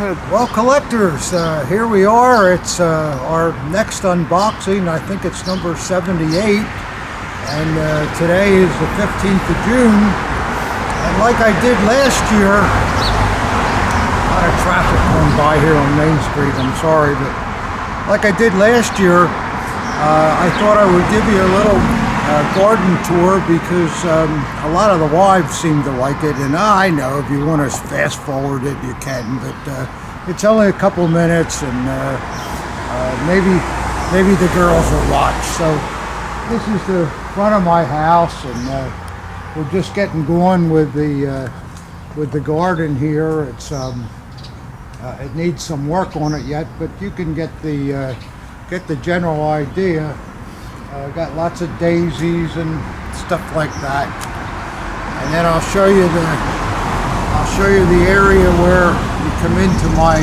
ahead. Well, collectors, here we are. It's our next unboxing. I think it's number 78. And today is the 15th of June. And like I did last year, a lot of traffic going by here on Main Street, I'm sorry. But like I did last year, I thought I would give you a little garden tour because a lot of the wives seem to like it. And I know if you want to fast forward it, you can. But it's only a couple minutes, and maybe the girls will watch. So this is the front of my house, and we're just getting going with the garden here. It's it needs some work on it yet, but you can get the general idea. Got lots of daisies and stuff like that, and then I'll show you the area where you come into my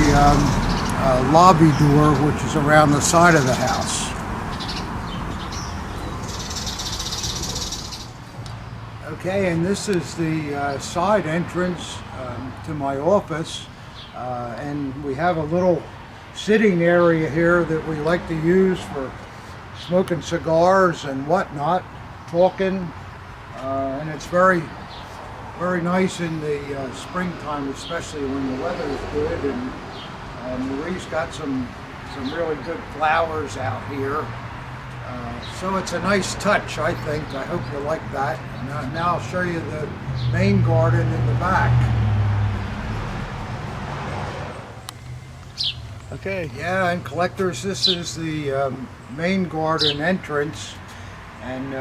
lobby door, which is around the side of the house. Okay, and this is the side entrance to my office, and we have a little sitting area here that we like to use for smoking cigars and whatnot, talking, and it's very nice in the springtime, especially when the weather is good. And Marie's got some really good flowers out here, so it's a nice touch, I think. I hope you like that. Now I'll show you the main garden in the back. Okay. Yeah, and collectors, this is the main garden entrance, and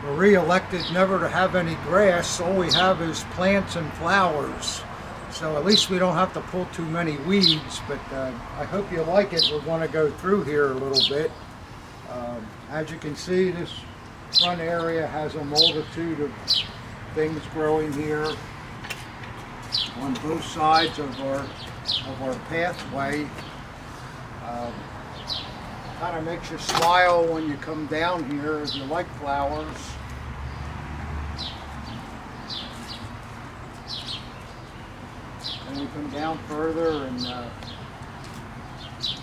Marie elected never to have any grass. All we have is plants and flowers, so at least we don't have to pull too many weeds. But I hope you like it. We're going to go through here a little bit. As you can see, this front area has a multitude of things growing here on both sides of our pathway. Kind of makes you smile when you come down here if you like flowers. And we come down further, and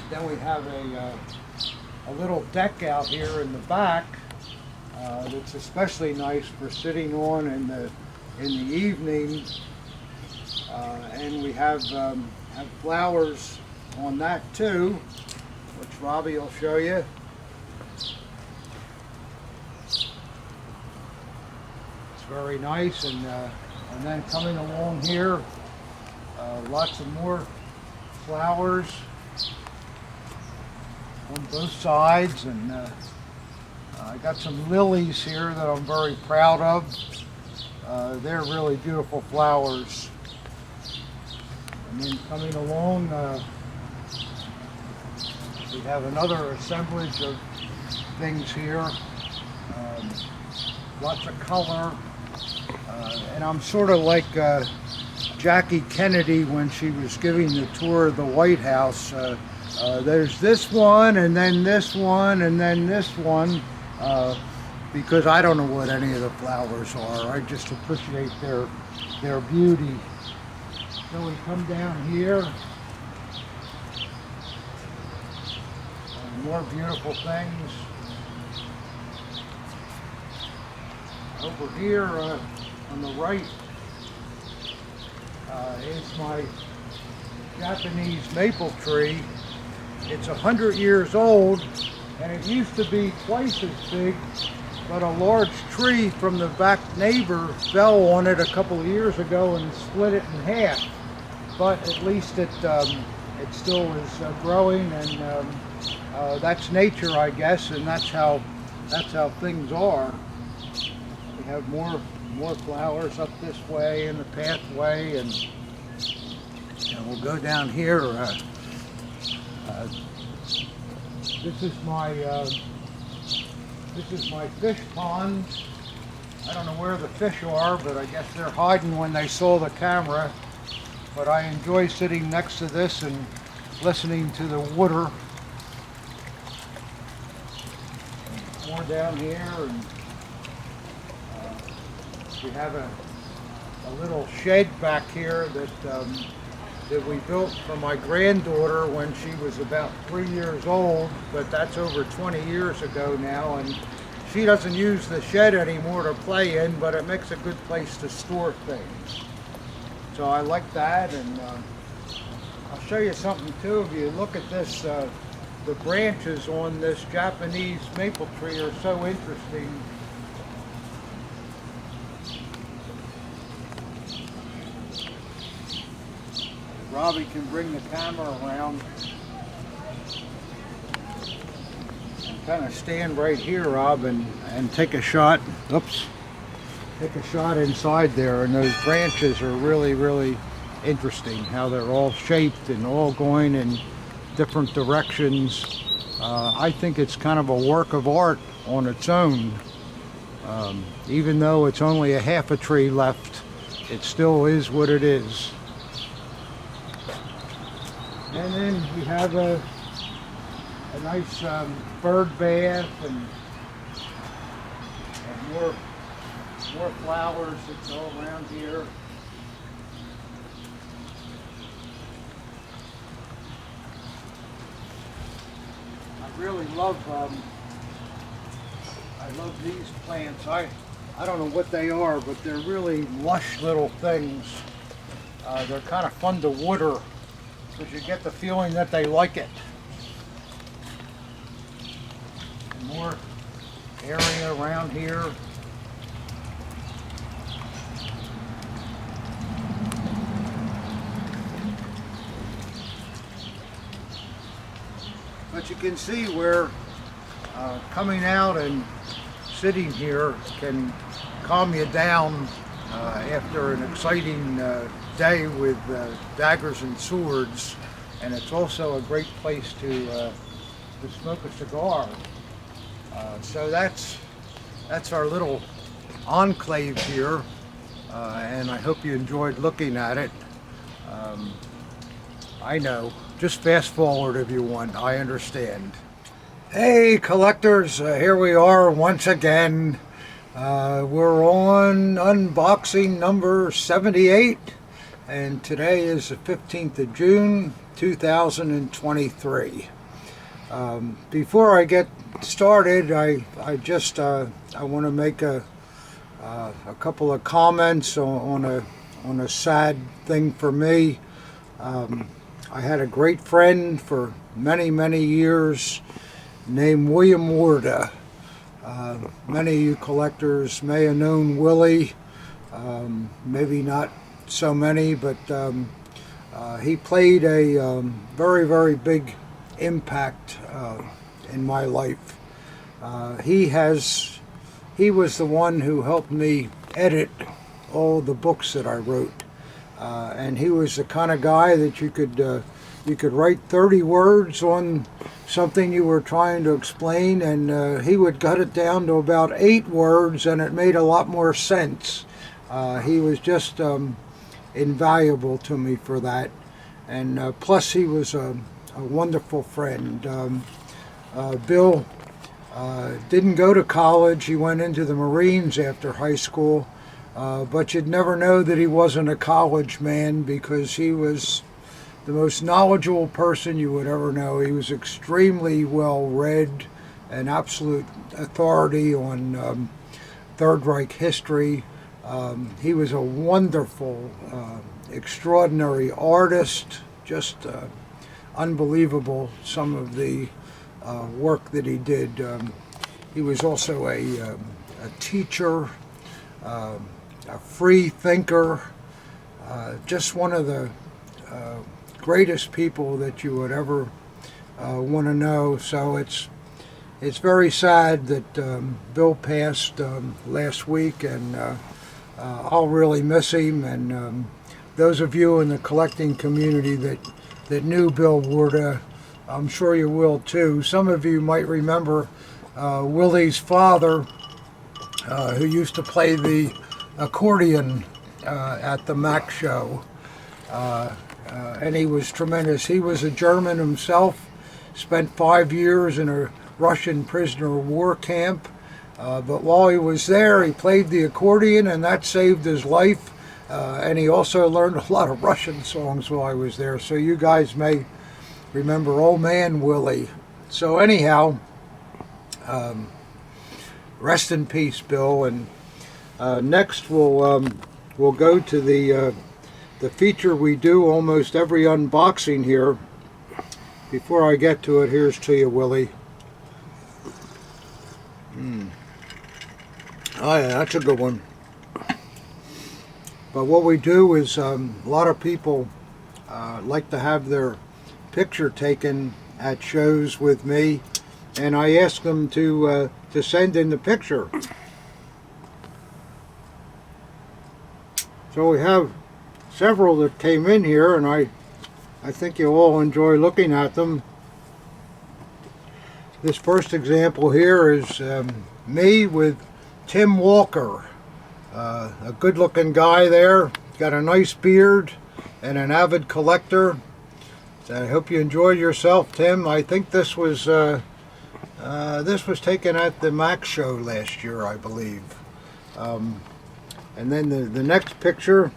then we have a little deck out here in the back that's especially nice for sitting on in the evening. And we have flowers on that too, which Robbie will show you. It's very nice, and then coming along here, lots of more flowers on both sides, and I got some lilies here that I'm very proud of. They're really beautiful flowers. And then coming along, we have another assemblage of things here. Lots of color. And I'm sort of like Jackie Kennedy when she was giving the tour of the White House. There's this one, and then this one, and then this one, because I don't know what any of the flowers are. I just appreciate their beauty. Then we come down here, and more beautiful things. Over here on the right is my Japanese maple tree. It's 100 years old, and it used to be twice as big, but a large tree from the back neighbor fell on it a couple of years ago and split it in half. But at least it still is growing, and that's nature, I guess, and that's how things are. We have more flowers up this way in the pathway, and we'll go down here. This is my fish pond. I don't know where the fish are, but I guess they're hiding when they saw the camera. But I enjoy sitting next to this and listening to the water. More down here, and we have a little shed back here that that we built for my granddaughter when she was about 3 years old, but that's over 20 years ago now, and she doesn't use the shed anymore to play in, but it makes a good place to store things. So I like that, and I'll show you something too. If you look at this, the branches on this Japanese maple tree are so interesting. Robbie can bring the camera around and kind of stand right here, Rob, and take a shot. Oops. Take a shot inside there, and those branches are really, really interesting, how they're all shaped and all going in different directions. I think it's kind of a work of art on its own. Even though it's only a half a tree left, it still is what it is. And then we have a nice bird bath and more flowers that's all around here. I really love these plants. I don't know what they are, but they're really lush little things. They're kind of fun to water because you get the feeling that they like it. More area around here. But you can see where coming out and sitting here can calm you down after an exciting day with daggers and swords, and it's also a great place to smoke a cigar. So that's our little enclave here, and I hope you enjoyed looking at it. I know. Just fast forward if you want. I understand. Hey collectors, here we are once again. We're on unboxing number 78, and today is the 15th of June 2023. Before I get started, I want to make a couple of comments on a sad thing for me. I had a great friend for many, many years named William Warda. Many of you collectors may have known Willie, maybe not so many, but he played a very, very big impact in my life. He was the one who helped me edit all the books that I wrote. And he was the kind of guy that you could write 30 words on something you were trying to explain, and he would cut it down to about 8 words, and it made a lot more sense. He was just invaluable to me for that, and plus he was a wonderful friend. Bill didn't go to college. He went into the Marines after high school. But you'd never know that he wasn't a college man, because he was the most knowledgeable person you would ever know. He was extremely well read, an absolute authority on Third Reich history. He was a wonderful, extraordinary artist, just unbelievable some of the work that he did. He was also a teacher, a free thinker, just one of the greatest people that you would ever want to know. So it's very sad that Bill passed last week, and I'll really miss him. And those of you in the collecting community that knew Bill Warda, I'm sure you will too. Some of you might remember Willie's father, who used to play the accordion at the Mac show, and he was tremendous. He was a German himself, spent 5 years in a Russian prisoner of war camp, but while he was there he played the accordion, and that saved his life. And he also learned a lot of Russian songs while I was there. So you guys may remember Old Man Willie. So anyhow, rest in peace, Bill. And next we'll go to the feature we do almost every unboxing here. Before I get to it, here's to you, Willie. Oh yeah, that's a good one. But what we do is a lot of people like to have their picture taken at shows with me, and I ask them to send in the picture. So we have several that came in here, and I think you'll all enjoy looking at them. This first example here is me with Tim Walker, a good-looking guy there, got a nice beard, and an avid collector. So I hope you enjoyed yourself, Tim. I think this was taken at the Mac show last year, I believe. And then the next picture,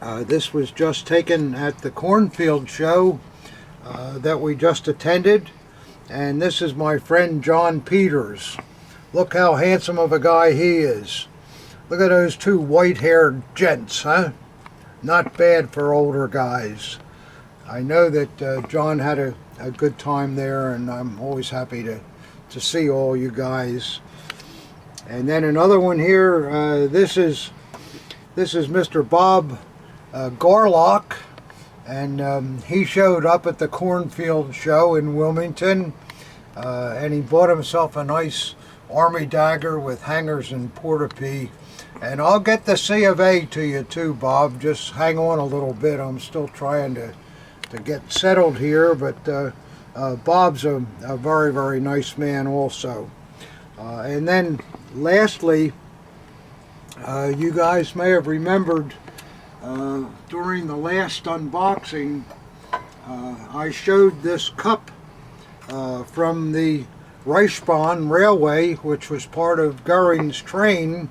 this was just taken at the Cornfield show that we just attended. And this is my friend John Peters. Look how handsome of a guy he is. Look at those two white-haired gents, huh? Not bad for older guys. I know that John had a good time there, and I'm always happy to see all you guys. And then another one here, this is Mr. Bob Garlock, and he showed up at the Cornfield show in Wilmington, and he bought himself a nice Army dagger with hangers and portapee. And I'll get the C of A to you too, Bob. Just hang on a little bit. I'm still trying to get settled here, but Bob's a very, very nice man also. And then lastly, you guys may have remembered during the last unboxing, I showed this cup from the Reichsbahn Railway, which was part of Goering's train,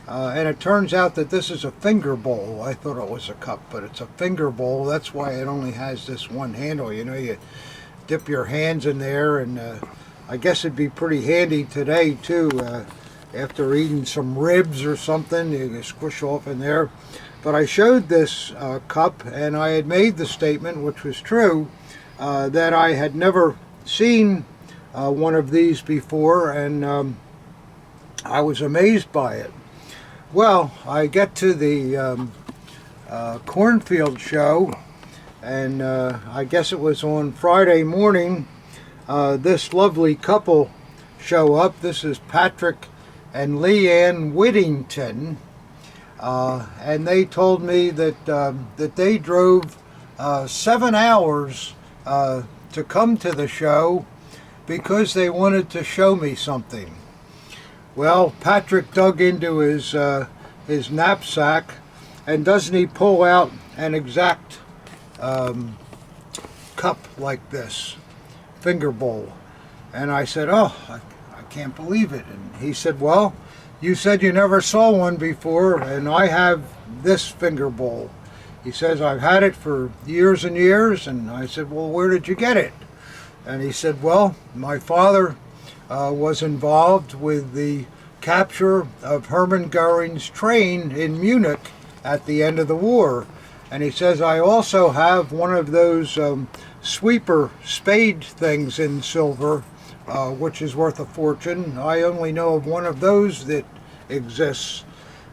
and it turns out that this is a finger bowl. I thought it was a cup, but it's a finger bowl. That's why it only has this one handle. You know, you dip your hands in there, and I guess it'd be pretty handy today too, after eating some ribs or something. You can squish off in there. But I showed this cup, and I had made the statement, which was true, that I had never seen one of these before, and I was amazed by it. Well, I get to the Cornfield show, and I guess it was on Friday morning, this lovely couple show up. This is Patrick and Leanne Whittington, and they told me that that they drove 7 hours to come to the show because they wanted to show me something. Well, Patrick dug into his knapsack, and doesn't he pull out an exact cup like this, finger bowl. And I said, oh, I can't believe it. And he said, well, you said you never saw one before, and I have this finger bowl. He says, I've had it for years and years. And I said, well, where did you get it? And he said, well, my father was involved with the capture of Hermann Goering's train in Munich at the end of the war. And he says, I also have one of those sweeper spade things in silver, which is worth a fortune. I only know of one of those that exists.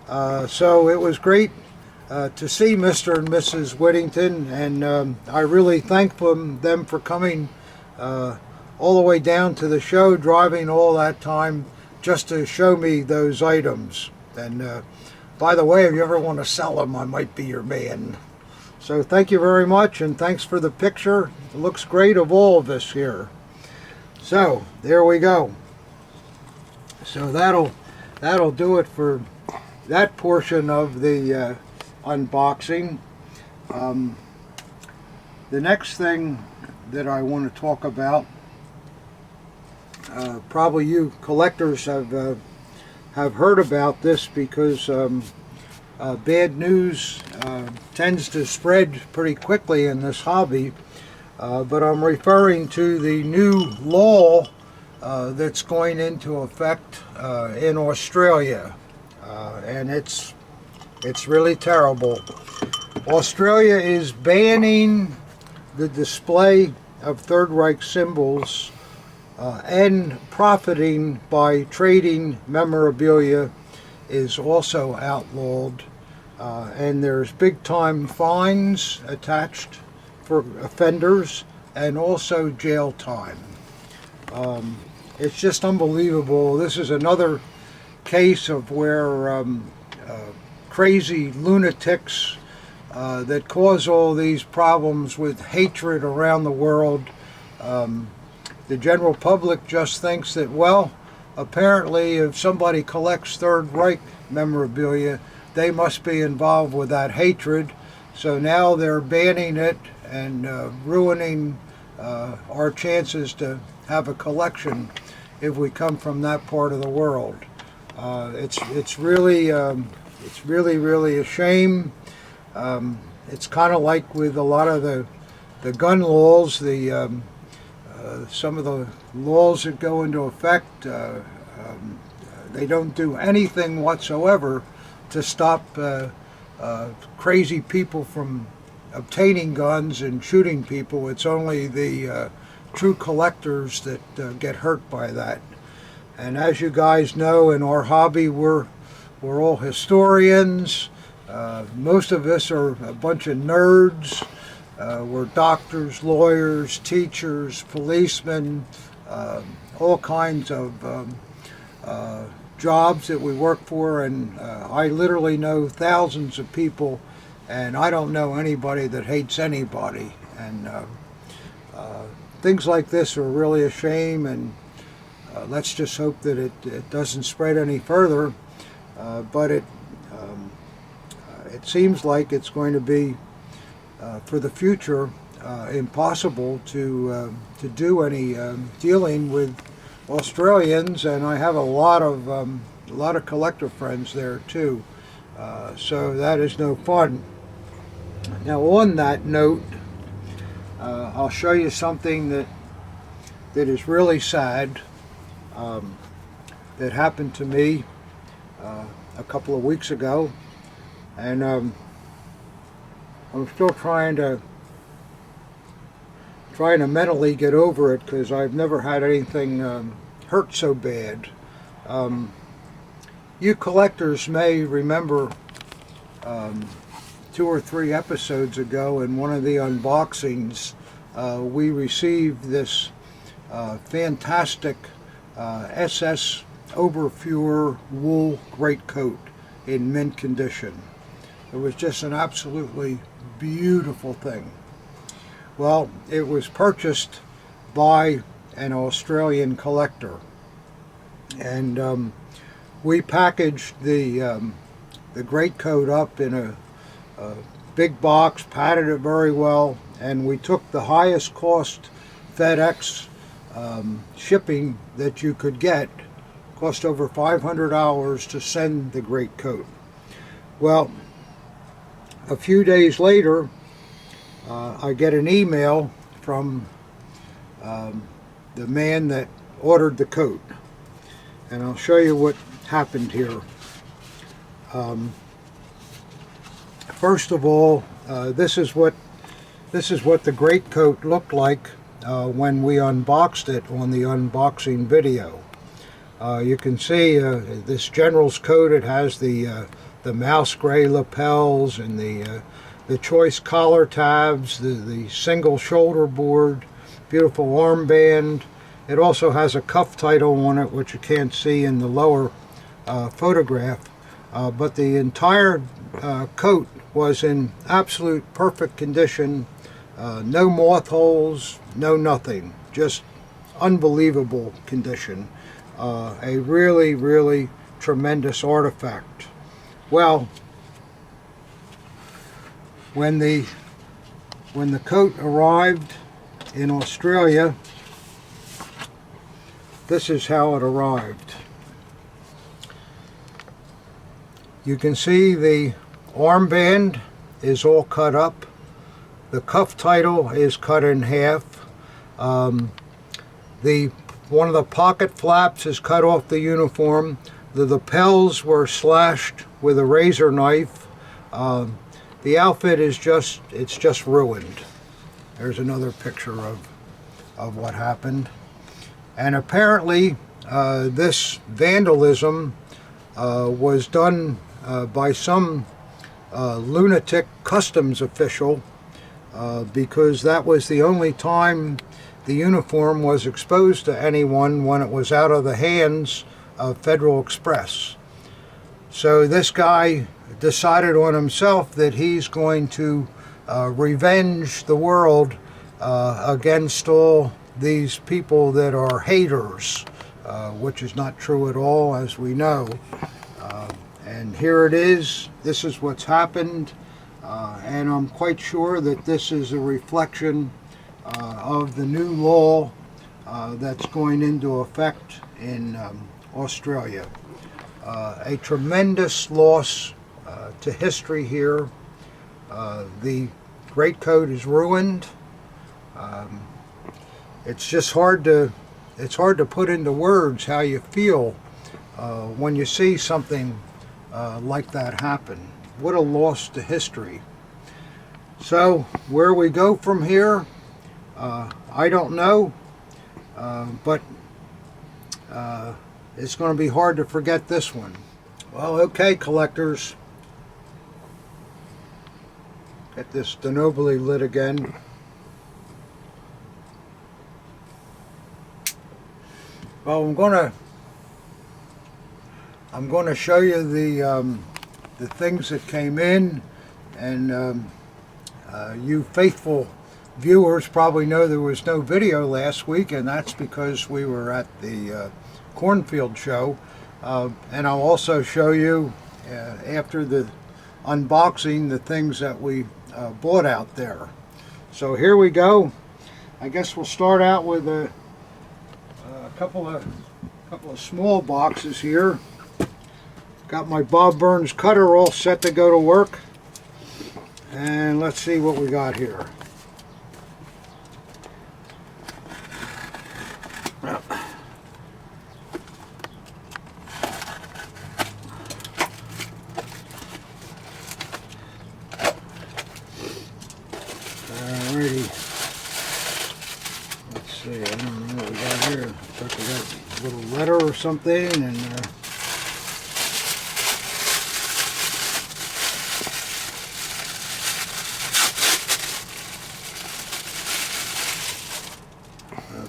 So it was great to see Mr. and Mrs. Whittington, and I really thank them for coming all the way down to the show, driving all that time just to show me those items. And by the way, if you ever want to sell them, I might be your man. So thank you very much, and thanks for the picture. It looks great of all of us here. So there we go. So that'll do it for that portion of the unboxing. The next thing that I want to talk about, probably you collectors have heard about this, because bad news tends to spread pretty quickly in this hobby, but I'm referring to the new law that's going into effect in Australia, and it's really terrible. Australia is banning the display of Third Reich symbols and profiting by trading memorabilia is also outlawed, and there's big time fines attached for offenders and also jail time. It's just unbelievable. This is another case of where crazy lunatics that cause all these problems with hatred around the world. The general public just thinks that, well, apparently if somebody collects Third Reich memorabilia, they must be involved with that hatred. So now they're banning it and ruining our chances to have a collection if we come from that part of the world. It's really a shame. It's kind of like with a lot of the gun laws, some of the laws that go into effect, they don't do anything whatsoever to stop crazy people from obtaining guns and shooting people. It's only the true collectors that get hurt by that. And as you guys know, in our hobby, we're all historians. Most of us are a bunch of nerds. We're doctors, lawyers, teachers, policemen, all kinds of jobs that we work for, and I literally know thousands of people, and I don't know anybody that hates anybody. And things like this are really a shame, and let's just hope that it doesn't spread any further. But it seems like it's going to be for the future impossible to do any dealing with Australians, and I have a lot of collector friends there too, so that is no fun. Now, on that note, I'll show you something that is really sad that happened to me a couple of weeks ago, and I'm still trying to mentally get over it, because I've never had anything hurt so bad. You collectors may remember 2 or 3 episodes ago, in one of the unboxings, we received this fantastic SS Oberfuhrer wool greatcoat in mint condition. It was just an absolutely beautiful thing. Well, it was purchased by an Australian collector, and we packaged the greatcoat up in a big box, padded it very well, and we took the highest cost FedEx shipping that you could get. Cost over $500 to send the greatcoat. Well, a few days later, I get an email from the man that ordered the coat, and I'll show you what happened here. First of all, this is what the greatcoat looked like when we unboxed it on the unboxing video. You can see this general's coat. It has the mouse gray lapels and the choice collar tabs, the single shoulder board, beautiful armband. It also has a cuff title on it, which you can't see in the lower photograph. But the entire coat was in absolute perfect condition. No moth holes, no nothing. Just unbelievable condition. A really, really tremendous artifact. Well, when the coat arrived in Australia, this is how it arrived. You can see the armband is all cut up. The cuff title is cut in half. One of the pocket flaps is cut off the uniform. The lapels were slashed with a razor knife. The outfit is just ruined. There's another picture of what happened. And apparently this vandalism was done by some lunatic customs official because that was the only time the uniform was exposed to anyone, when it was out of the hands of Federal Express. So this guy decided on himself that he's going to revenge the world against all these people that are haters, which is not true at all, as we know. And here it is. This is what's happened, and I'm quite sure that this is a reflection of the new law that's going into effect in Australia. A tremendous loss to history here. The greatcoat is ruined. It's just hard to put into words how you feel when you see something like that happen. What a loss to history. So where we go from here, I don't know, but it's going to be hard to forget this one. Well, okay, collectors. Get this denobly lit again. Well, I'm going to show you the things that came in, and you faithful viewers probably know there was no video last week, and that's because we were at the cornfield show. And I'll also show you after the unboxing the things that we bought out there. So here we go. I guess we'll start out with a couple of small boxes here. Got my Bob Burns cutter all set to go to work, and let's see what we got here. Alrighty. Let's see, I don't know what we got here. Looks like we got a little letter or something, and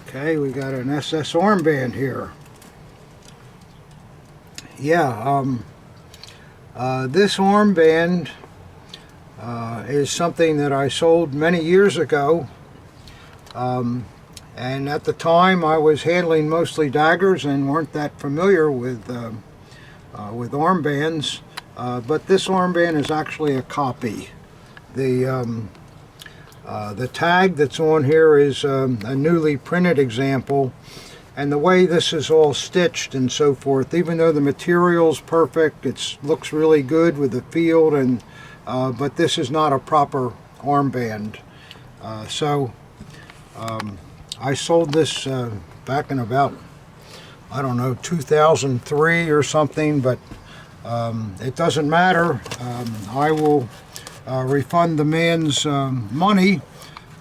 okay, we got an SS armband here. Yeah, this armband is something that I sold many years ago, and at the time I was handling mostly daggers and weren't that familiar with armbands, but this armband is actually a copy. The tag that's on here is a newly printed example, and the way this is all stitched and so forth, even though the material's perfect, it looks really good with the field, and but this is not a proper armband. So I sold this back in about, I don't know, 2003 or something, but it doesn't matter. I will refund the man's money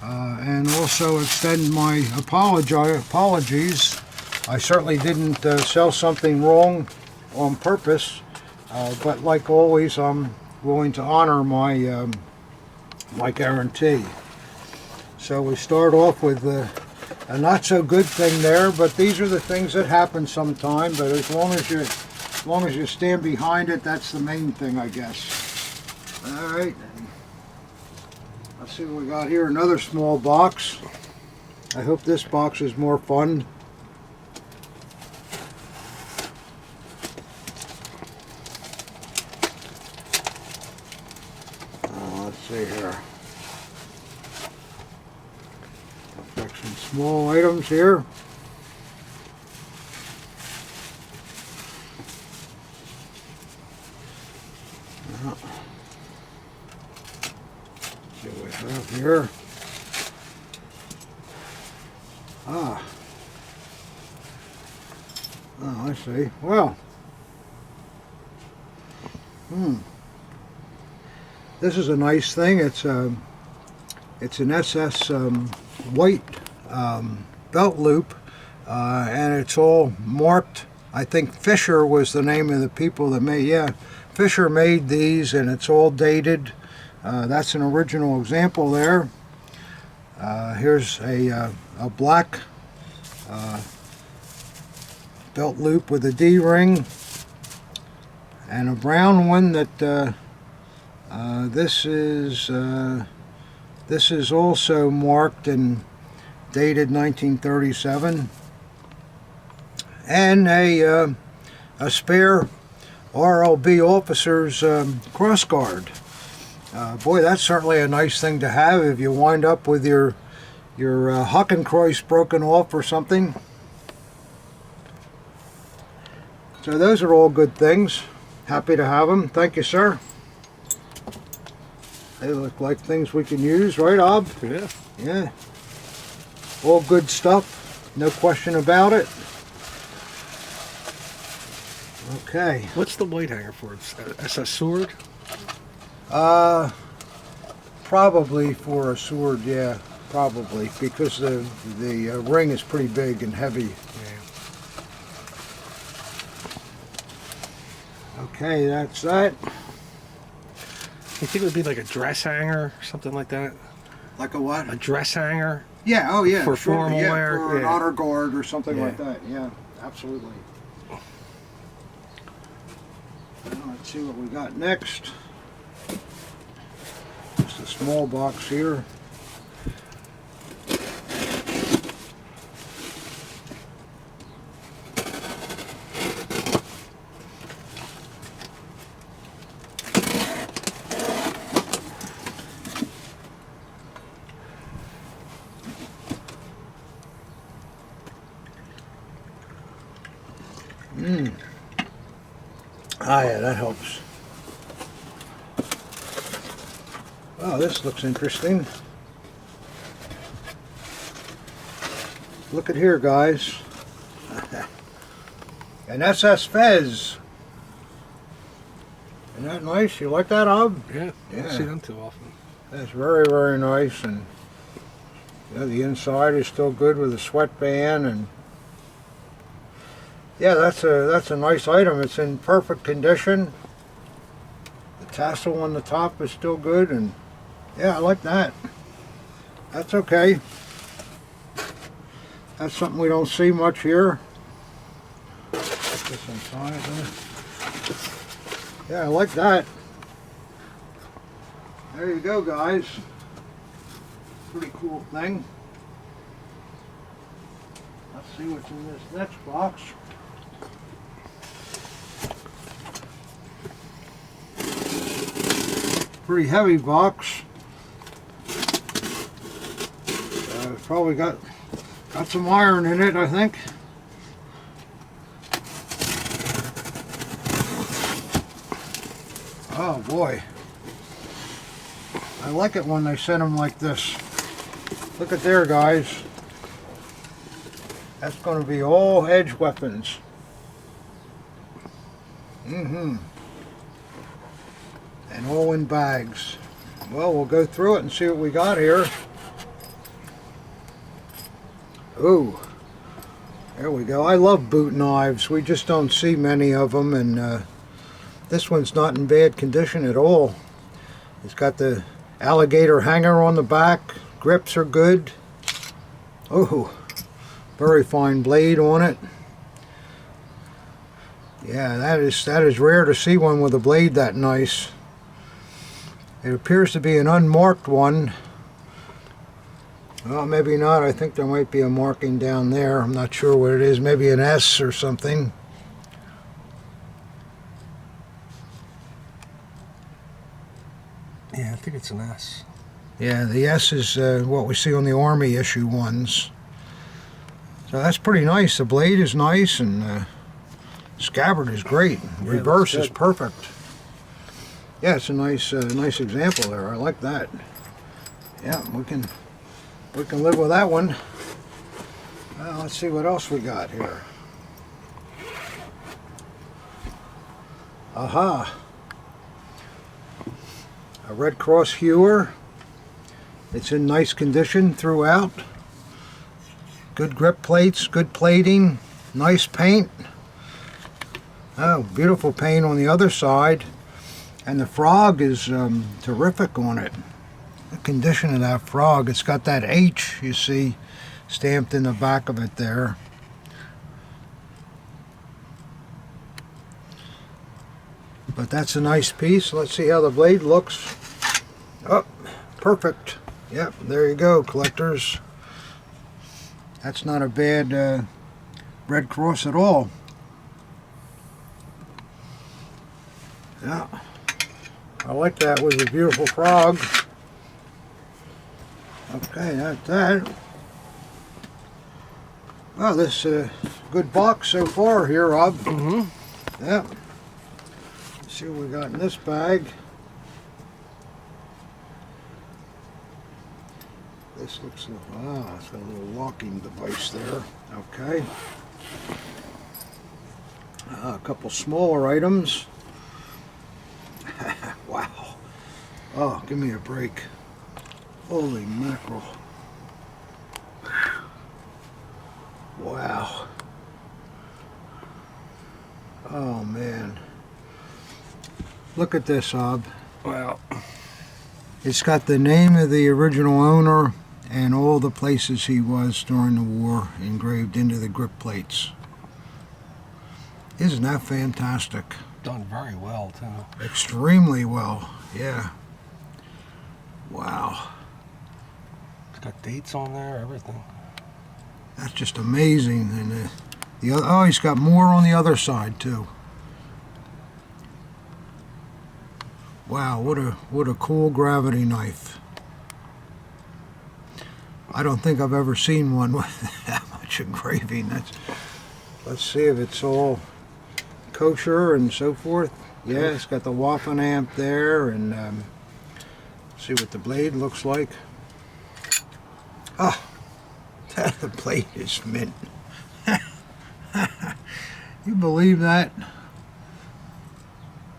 and also extend my apologies. I certainly didn't sell something wrong on purpose, but like always, I'm willing to honor my my guarantee. So we start off with a not so good thing there, but these are the things that happen sometime. But as long as you stand behind it, that's the main thing, I guess. All right. Let's see what we got here. Another small box. I hope this box is more fun. Let's see here. Got some small items here. here. Ah. Oh, I see. Well. This is a nice thing. It's an SS white belt loop, and it's all marked. I think Fisher was the name of the people that made. Yeah, Fisher made these, and it's all dated. That's an original example there. Here's a black belt loop with a D-ring, and a brown one that this is also marked and dated 1937, and a spare RLB officer's cross guard. Boy, that's certainly a nice thing to have if you wind up with your Hakenkreuz broken off or something. So those are all good things. Happy to have them. Thank you, sir. They look like things we can use, right, Ob? Yeah. Yeah. All good stuff. No question about it. Okay. What's the white hanger for? It's a sword? Probably for a sword, yeah. Probably. Because the ring is pretty big and heavy. Yeah. Okay, that's that. You think it would be like a dress hanger or something like that? Like a what? A dress hanger? Yeah, oh yeah. For sure, formal yeah, wear? For an Yeah. honor guard or something Yeah. like that. Yeah, absolutely. Let's see what we got next. Just a small box here. Ah, yeah, that helps. Oh, this looks interesting. Look at here, guys. An SS Fez. Isn't that nice? You like that, Ob? Yeah. I Yeah. don't see them too often. That's very, very nice, and yeah, the inside is still good with the sweatband, and yeah, that's a nice item. It's in perfect condition. The tassel on the top is still good, and yeah, I like that. That's okay. That's something we don't see much here. Put this inside there. Yeah, I like that. There you go, guys. Pretty cool thing. Let's see what's in this next box. Pretty heavy box. It's probably got some iron in it, I think. Oh boy. I like it when they send them like this. Look at there, guys. That's going to be all edge weapons. And all in bags. Well, we'll go through it and see what we got here. Ooh. There we go. I love boot knives. We just don't see many of them, and this one's not in bad condition at all. It's got the alligator hanger on the back. Grips are good. Oh, very fine blade on it. Yeah, that is rare to see one with a blade that nice. It appears to be an unmarked one. Well, maybe not. I think there might be a marking down there. I'm not sure what it is. Maybe an S or something. Yeah, I think it's an S. Yeah, the S is what we see on the Army issue ones. So that's pretty nice. The blade is nice, and scabbard is great. Yeah, Reverse is good. perfect. Yeah, it's a nice example there. I like that. Yeah, we can live with that one. Let's see what else we got here. Aha! A Red Cross Hewer. It's in nice condition throughout. Good grip plates, good plating, nice paint. Oh, beautiful paint on the other side. And the frog is terrific on it. The condition of that frog, it's got that H, you see, stamped in the back of it there. But that's a nice piece. Let's see how the blade looks. Oh, perfect. Yep, there you go, collectors. That's not a bad Red Cross at all. Yeah, I like that with a beautiful frog. Okay, that's that. Well, this good box so far here, Rob. Mm-hmm. Yeah. Let's see what we got in this bag. This looks like, it's got a little locking device there. Okay. A couple smaller items. Wow. Oh, give me a break. Holy mackerel. Wow. Oh, man. Look at this, Ob. Wow. It's got the name of the original owner and all the places he was during the war engraved into the grip plates. Isn't that fantastic? Done very well, too. Extremely well, yeah. Wow. It's got dates on there, everything. That's just amazing. And the other, oh, he's got more on the other side too. Wow, what a cool gravity knife. I don't think I've ever seen one with that much engraving. Let's see if it's all kosher and so forth. Yeah, it's got the Waffen amp there, and see what the blade looks like. Oh, the blade is mint. You believe that?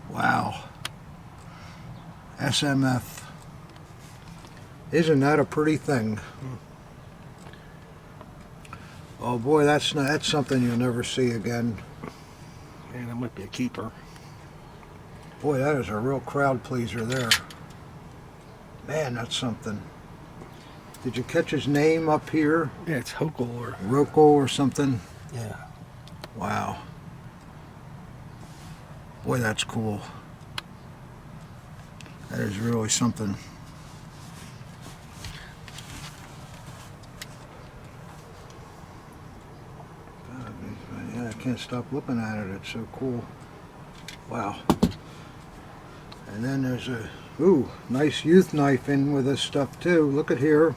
Wow. SMF. Isn't that a pretty thing? Oh boy, that's something you'll never see again. Man, that might be a keeper. Boy, that is a real crowd pleaser there. Man, that's something. Did you catch his name up here? Yeah, it's Hokel or... Rocco or something? Yeah. Wow. Boy, that's cool. That is really something. God, yeah, I can't stop looking at it. It's so cool. Wow. And then there's a nice youth knife in with this stuff too. Look at here.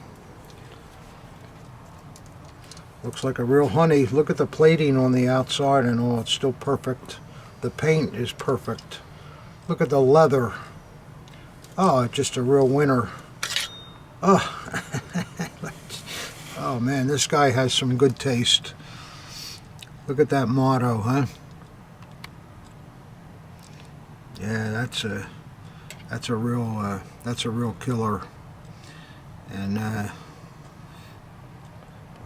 Looks like a real honey. Look at the plating on the outside and all. It's still perfect. The paint is perfect. Look at the leather. Oh, just a real winner. Oh, oh man, this guy has some good taste. Look at that motto, huh? Yeah, that's a real killer. And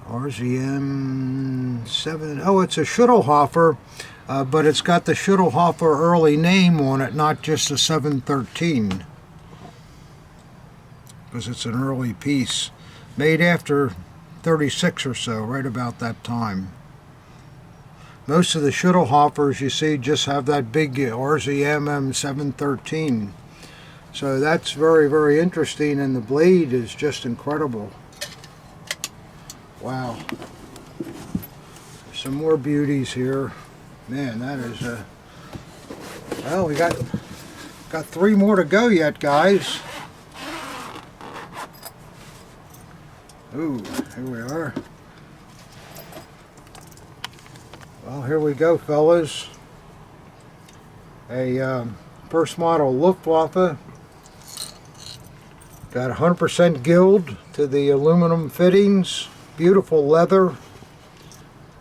RZM 7. Oh, it's a Schuttelhofer, but it's got the Schuttelhofer early name on it, not just a 713. Because it's an early piece, made after 36 or so, right about that time. Most of the Schuttelhofers you see just have that big RZM 713. So that's very, very interesting, and the blade is just incredible. Wow. There's some more beauties here. Man, that is well, we got 3 more to go yet, guys. Ooh, here we are. Well, here we go, fellas. A first model Luftwaffe Got 100% gild to the aluminum fittings. Beautiful leather.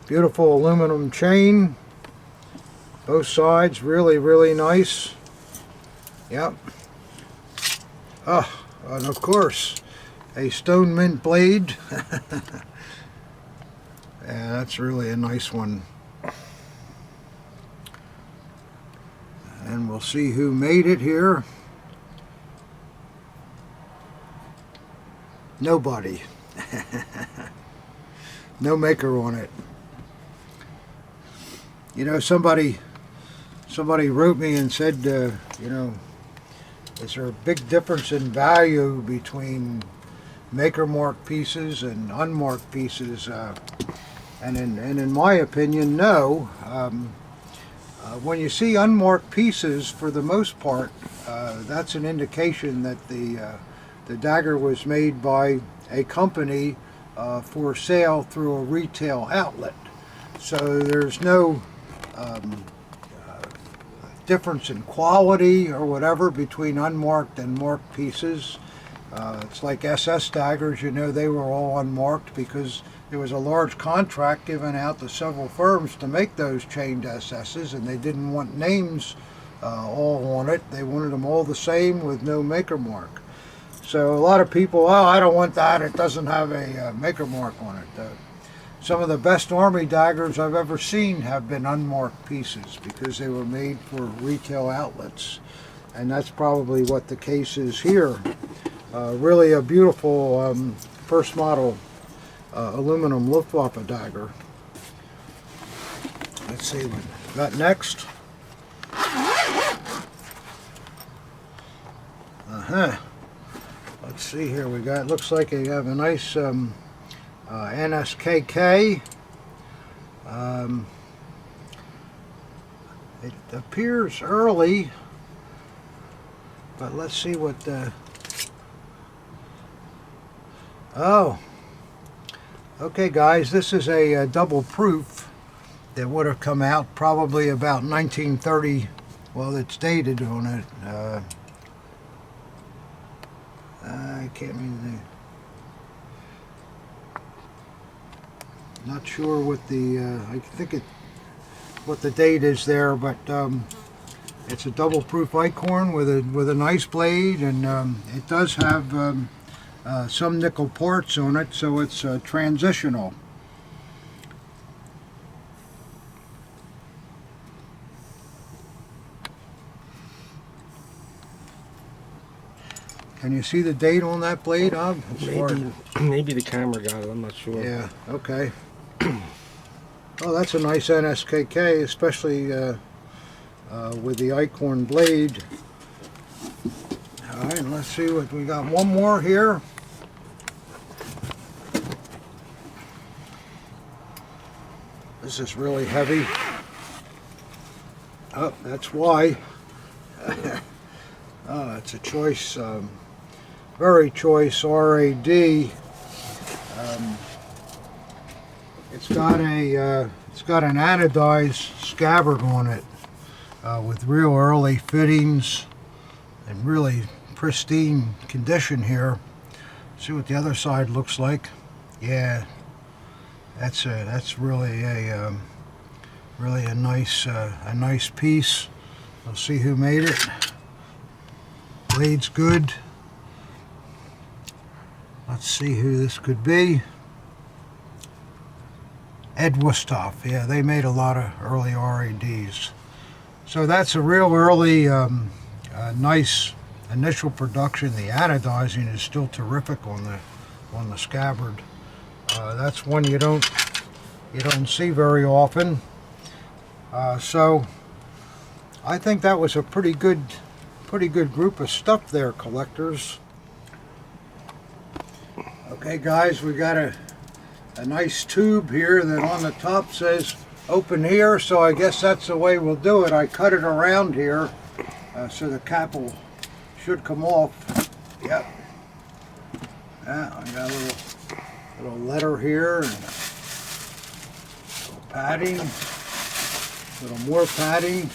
Beautiful aluminum chain. Both sides really, really nice. Yep. Oh, and of course, a stone mint blade. Yeah, that's really a nice one. And we'll see who made it here. Nobody. No maker on it. You know, somebody wrote me and said, you know, is there a big difference in value between maker mark pieces and unmarked pieces? And in my opinion, no. When you see unmarked pieces, for the most part, that's an indication that the dagger was made by a company for sale through a retail outlet. So there's no difference in quality or whatever between unmarked and marked pieces. It's like SS daggers, you know, they were all unmarked because there was a large contract given out to several firms to make those chained SS's, and they didn't want names all on it. They wanted them all the same with no maker mark. So a lot of people, oh, I don't want that, it doesn't have a maker mark on it. Some of the best Army daggers I've ever seen have been unmarked pieces because they were made for retail outlets. And that's probably what the case is here. Really a beautiful first model aluminum Luftwaffe dagger. Let's see what we got next. Let's see here. We got, looks like you have a nice NSKK. It appears early, but let's see what the... Oh, okay guys, this is a double proof that would have come out probably about 1930. Well, it's dated on it. I can't remember. Not sure what the I think what the date is there, but it's a double proof Eichhorn with a nice blade, and it does have some nickel parts on it, so it's transitional. Can you see the date on that blade, Ob? Maybe the camera got it, I'm not sure. Yeah, okay. Oh, that's a nice NSKK, especially with the Eichhorn blade. All right, let's see what we got. One more here. This is really heavy. Oh, that's why. Oh, it's a choice, very choice RAD. It's got an anodized scabbard on it with real early fittings and really pristine condition here. See what the other side looks like. Yeah, that's really a nice piece. We'll see who made it. Blade's good. Let's see who this could be. Ed Wusthoff. Yeah, they made a lot of early RADs. So that's a real early, nice initial production. The anodizing is still terrific on the scabbard. That's one you don't see very often. So I think that was a pretty good group of stuff there, collectors. Okay guys, we got a nice tube here that on the top says open here, so I guess that's the way we'll do it. I cut it around here so the cap should come off. Yep. Yeah, I got a little letter here, and a little padding, a little more padding.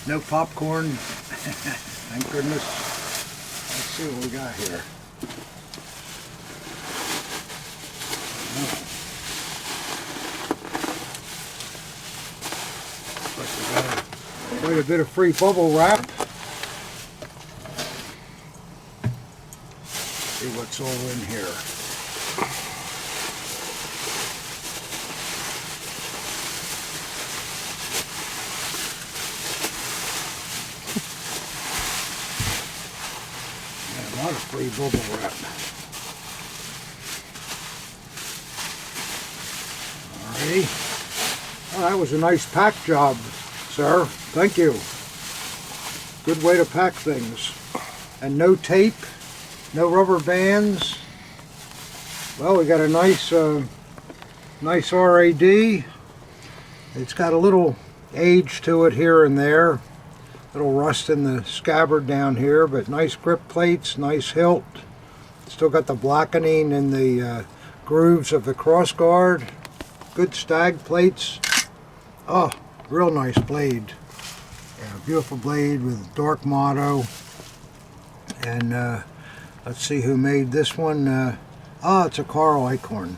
No popcorn, thank goodness. see what we got here. Looks like we got quite a bit of free bubble wrap. See what's all in here. A lot of free bubble wrap. Alrighty. Oh, that was a nice pack job, sir. Thank you. Good way to pack things. And no tape, no rubber bands. Well, we got a nice, nice RAD. It's got a little age to it here and there. Little rust in the scabbard down here, but nice grip plates, nice hilt. Still got the blackening in the grooves of the cross guard. Good stag plates. Oh, real nice blade. Yeah, beautiful blade with dark motto. And let's see who made this one. Oh, it's a Carl Eichhorn.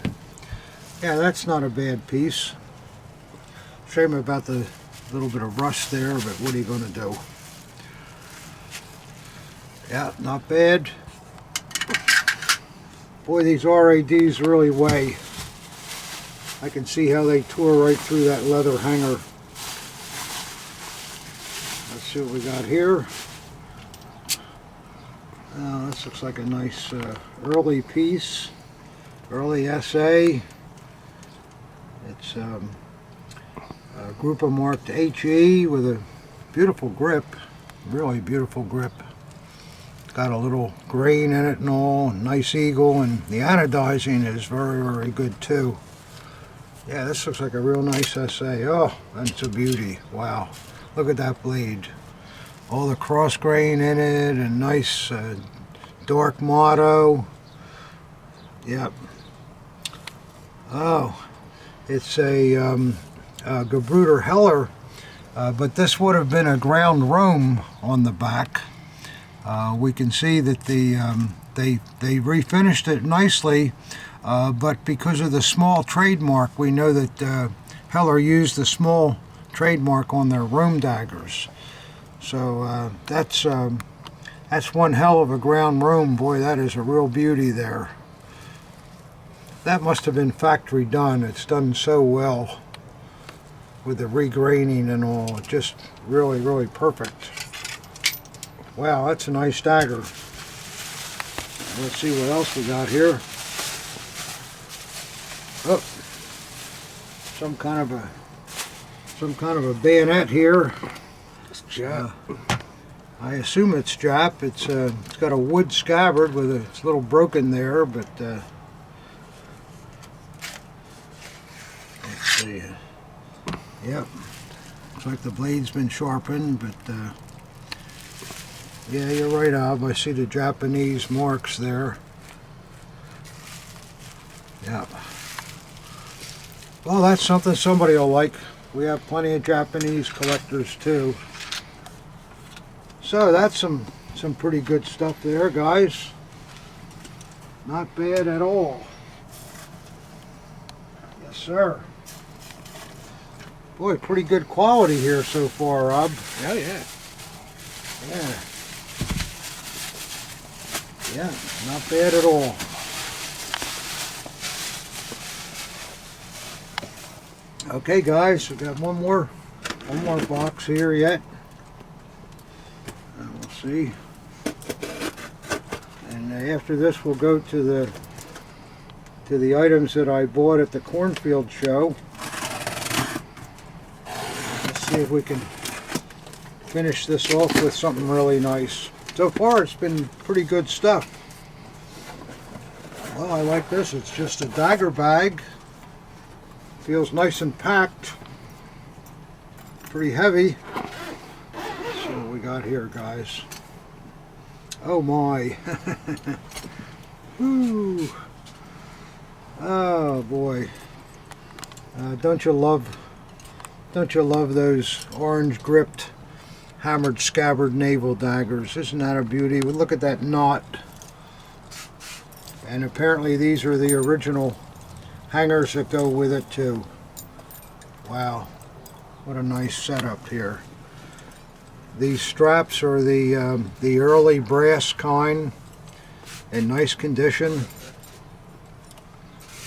Yeah, that's not a bad piece. Shame about the little bit of rust there, but what are you going to do? Yeah, not bad. Boy, these RADs really weigh. I can see how they tore right through that leather hanger. Let's see what we got here. Oh, this looks like a nice early piece. Early SA. It's Grouper marked HE with a beautiful grip, really beautiful grip. It's got a little grain in it and all, and nice eagle, and the anodizing is very, very good too. Yeah, this looks like a real nice SA. Oh, that's a beauty. Wow, look at that blade. All the cross grain in it, and nice dark motto. Yep. Oh, it's a Gebruder Heller, but this would have been a ground Rome on the back. We can see that they refinished it nicely, but because of the small trademark, we know that Heller used the small trademark on their Rome daggers. So that's one hell of a ground Rome. Boy, that is a real beauty there. That must have been factory done. It's done so well with the regraining and all. Just really, really perfect. Wow, that's a nice dagger. Let's see what else we got here. Oh, some kind of a bayonet here. It's Jap. I assume it's Jap. It's got a wood scabbard with it's a little broken there, but let's see. Yep, looks like the blade's been sharpened, but yeah, you're right, Ab. I see the Japanese marks there. Yeah. Well, that's something somebody will like. We have plenty of Japanese collectors too. So that's some pretty good stuff there, guys. Not bad at all. Yes, sir. Boy, pretty good quality here so far, Rob. Oh, yeah. Yeah, not bad at all. Okay, guys, we got one more box here yet. And we'll see. And after this, we'll go to the items that I bought at the cornfield show. Let's see if we can finish this off with something really nice. So far, it's been pretty good stuff. Well, I like this. It's just a dagger bag. Feels nice and packed. Pretty heavy. Let's see what we got here, guys. Oh my. Woo. Oh boy. Don't you love those orange gripped hammered scabbard naval daggers. Isn't that a beauty? We look at that knot. And apparently these are the original hangers that go with it too. Wow, what a nice setup here. These straps are the early brass kind, in nice condition.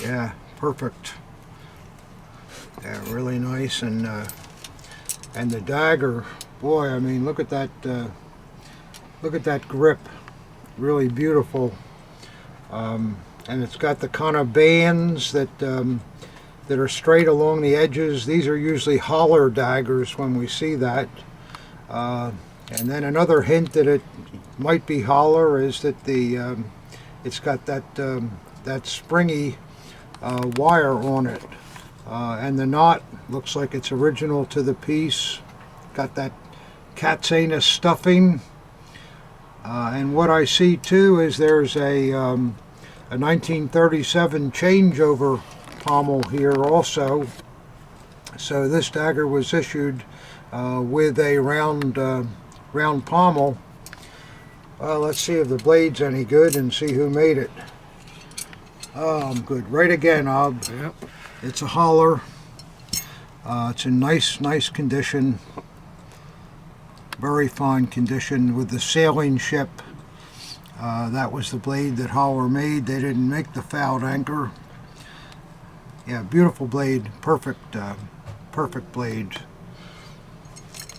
Yeah, perfect. Yeah, really nice. And the dagger, boy, I mean, look at that grip, really beautiful. And it's got the kind of bands that are straight along the edges. These are usually holler daggers when we see that. And then another hint that it might be holler is that it's got that springy wire on it. And the knot looks like it's original to the piece. Got that cat's anus stuffing. And what I see too is there's a 1937 changeover pommel here also. So this dagger was issued with a round pommel. Well, let's see if the blade's any good and see who made it. Oh, I'm good. Right again, Ob. Yep. It's a holler. It's in nice condition. Very fine condition with the sailing ship. That was the blade that Holler made. They didn't make the fouled anchor. Yeah, beautiful blade. Perfect blade.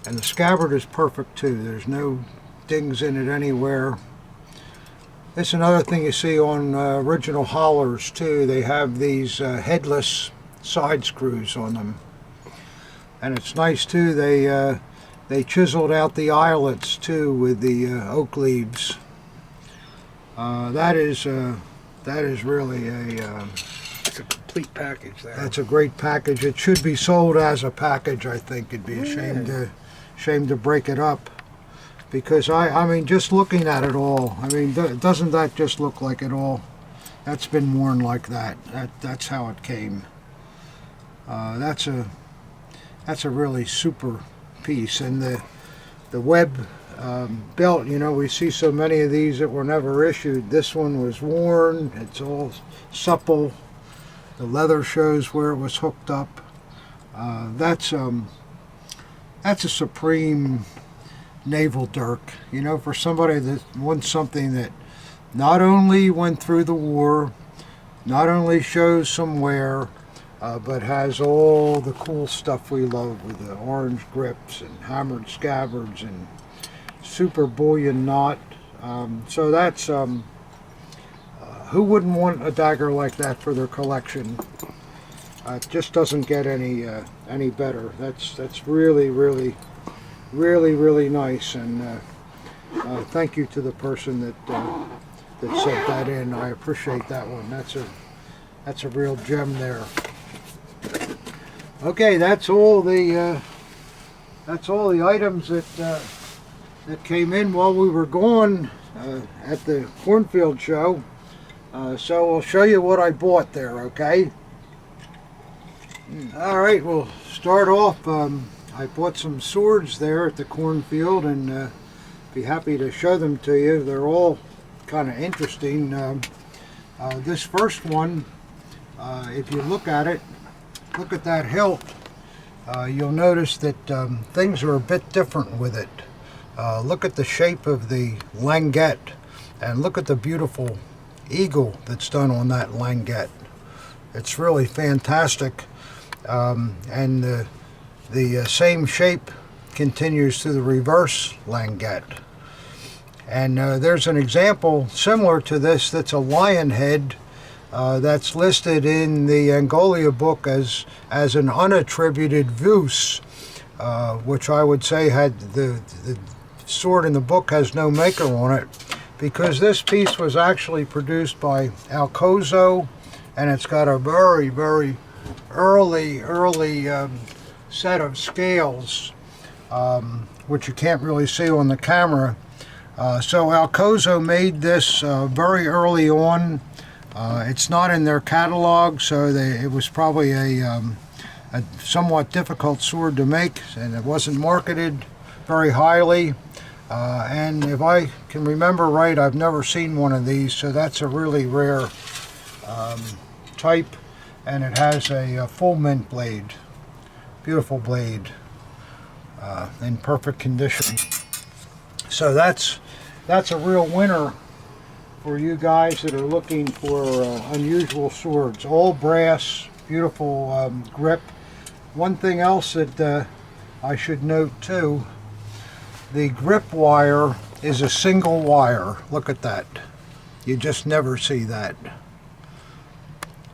And the scabbard is perfect too. There's no dings in it anywhere. It's another thing you see on original Hollers too. They have these headless side screws on them. And it's nice too. They chiseled out the eyelets too with the oak leaves. That is really It's a complete package there. that's a great package. It should be sold as a package. I think it'd be a shame to break it up, because I mean, just looking at it all, I mean, doesn't that just look like it all? That's been worn like that. That's how it came. That's a really super piece. And the web belt, you know, we see so many of these that were never issued. This one was worn. It's all supple. The leather shows where it was hooked up. That's a supreme naval dirk, you know, for somebody that wants something that not only went through the war, not only shows some wear, but has all the cool stuff we love with the orange grips and hammered scabbards and super bullion knot. So that's who wouldn't want a dagger like that for their collection? It just doesn't get any better. That's really nice. And thank you to the person that sent that in. I appreciate that one. That's a real gem there. Okay, that's all the items that came in while we were gone at the cornfield show. So I'll show you what I bought there. Okay. All right, we'll start off. I bought some swords there at the cornfield, and be happy to show them to you. They're all kind of interesting. This first one, if you look at it, look at that hilt. You'll notice that things are a bit different with it. Look at the shape of the languette, and look at the beautiful eagle that's done on that languette. It's really fantastic. And the same shape continues to the reverse languette. And there's an example similar to this that's a lion head that's listed in the Angolia book as an unattributed Vus, which I would say had the sword in the book has no maker on it, because this piece was actually produced by Alcozo, and it's got a very early set of scales, which you can't really see on the camera. So Alcozo made this very early on. It's not in their catalog, so it was probably a somewhat difficult sword to make, and it wasn't marketed. very highly. And if I can remember right, I've never seen one of these, so that's a really rare type. And it has a full mint blade. Beautiful blade. In perfect condition. So that's a real winner for you guys that are looking for unusual swords. All brass, beautiful grip. One thing else that I should note too, the grip wire is a single wire. Look at that. You just never see that.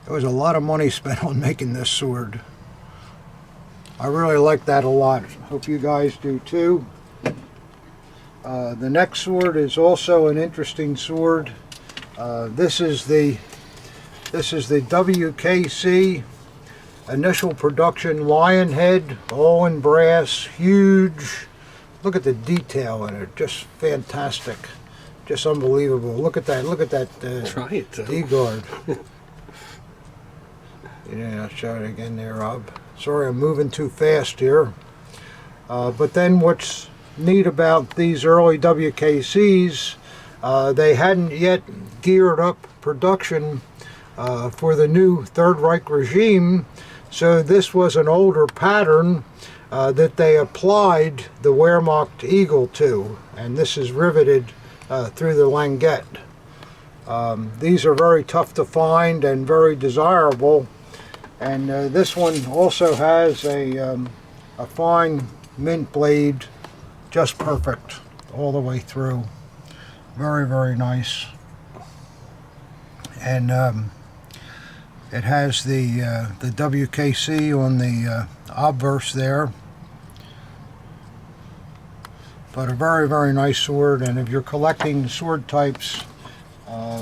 There was a lot of money spent on making this sword. I really like that a lot. Hope you guys do too. The next sword is also an interesting sword. This is the WKC initial production lion head, all in brass, huge. Look at the detail in it, just fantastic, just unbelievable. Look at that. Look at that Try it, though. D-guard. Yeah, I'll show it again there, Rob. Sorry, I'm moving too fast here. But then what's neat about these early WKCs, they hadn't yet geared up production for the new Third Reich regime, so this was an older pattern that they applied the Wehrmacht eagle to, and this is riveted through the languette. These are very tough to find and very desirable, and this one also has a fine mint blade, just perfect all the way through. Very, very nice. And it has the WKC on the obverse there. But a very, very nice sword, and if you're collecting sword types,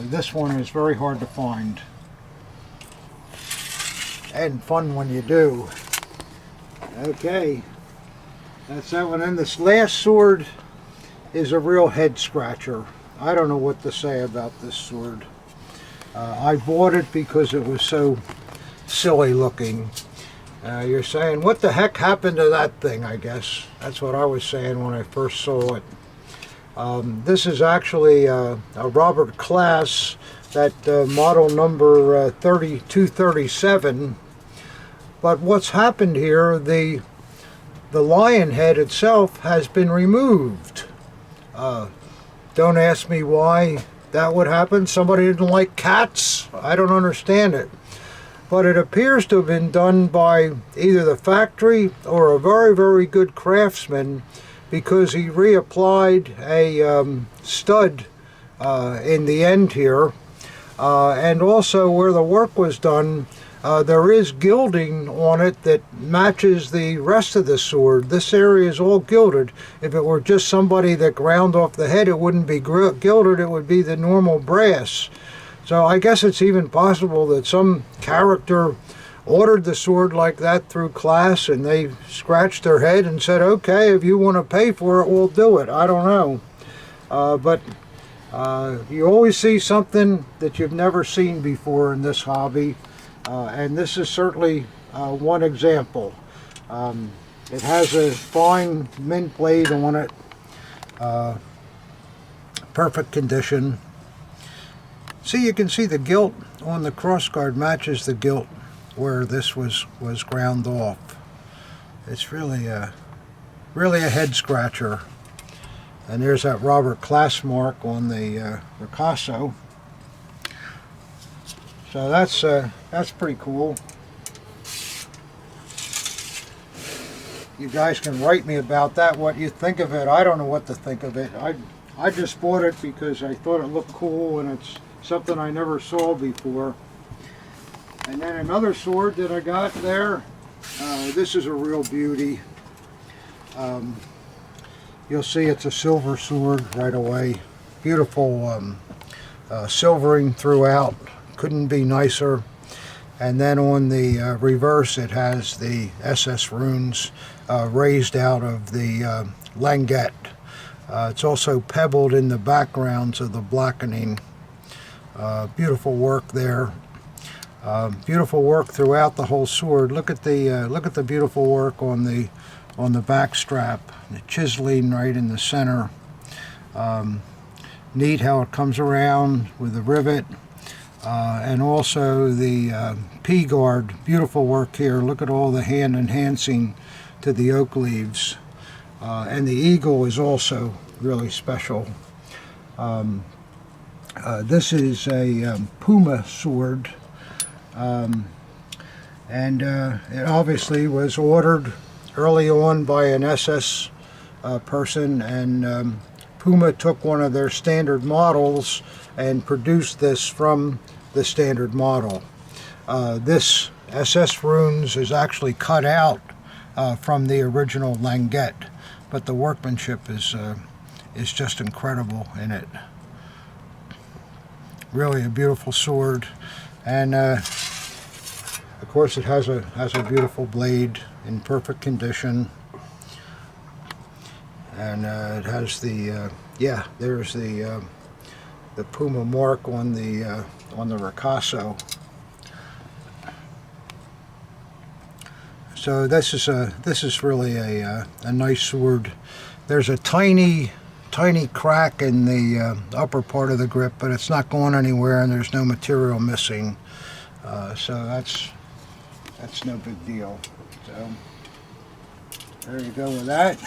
this one is very hard to find. And fun when you do. Okay. That's that one. And this last sword is a real head scratcher. I don't know what to say about this sword. I bought it because it was so silly looking. You're saying, what the heck happened to that thing, I guess. That's what I was saying when I first saw it. This is actually a Robert Class, that model number 3237. But what's happened here, the lion head itself has been removed. Don't ask me why that would happen. Somebody didn't like cats. I don't understand it. But it appears to have been done by either the factory or a very, very good craftsman, because he reapplied a stud in the end here. And also where the work was done, there is gilding on it that matches the rest of the sword. This area is all gilded. If it were just somebody that ground off the head, it wouldn't be gilded, it would be the normal brass. So I guess it's even possible that some character ordered the sword like that through Class, and they scratched their head and said, okay, if you want to pay for it, we'll do it. I don't know. But you always see something that you've never seen before in this hobby. And this is certainly one example. It has a fine mint blade on it, perfect condition. See, you can see the gilt on the crossguard matches the gilt where this was ground off. It's really a head scratcher. And there's that Robert Class mark on the Ricasso. So that's pretty cool. You guys can write me about that, what you think of it. I don't know what to think of it. I just bought it because I thought it looked cool, and it's something I never saw before. And then another sword that I got there, this is a real beauty. You'll see it's a silver sword right away. Beautiful silvering throughout. Couldn't be nicer. And then on the reverse, it has the SS runes raised out of the languette. It's also pebbled in the backgrounds of the blackening. Beautiful work there. Beautiful work throughout the whole sword. Look at the beautiful work on the on the back strap, the chiseling right in the center. Neat how it comes around with the rivet, and also the P-guard. Beautiful work here. Look at all the hand enhancing to the oak leaves. And the eagle is also really special. This is a puma sword, and it obviously was ordered early on by an SS person, and Puma took one of their standard models and produced this from the standard model. This SS runes is actually cut out from the original languette, but the workmanship is just incredible in it. Really a beautiful sword, and of course it has a beautiful blade in perfect condition, and it has the there's the Puma mark on the ricasso. So this is really a nice sword. There's a tiny crack in the upper part of the grip, but it's not going anywhere, and there's no material missing. So that's no big deal. So there you go with that.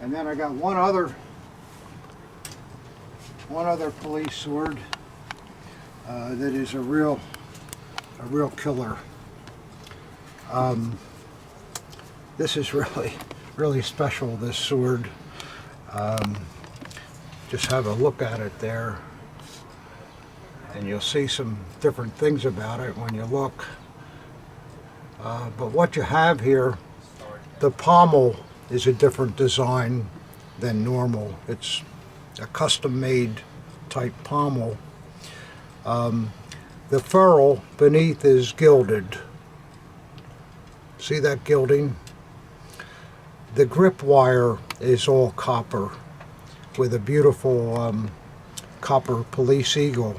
And then I got one other police sword that is a real killer. This is really special, this sword. Just have a look at it there, and you'll see some different things about it when you look. But what you have here, the pommel is a different design than normal. It's a custom-made type pommel. The ferrule beneath is gilded. See that gilding? The grip wire is all copper with a beautiful copper police eagle.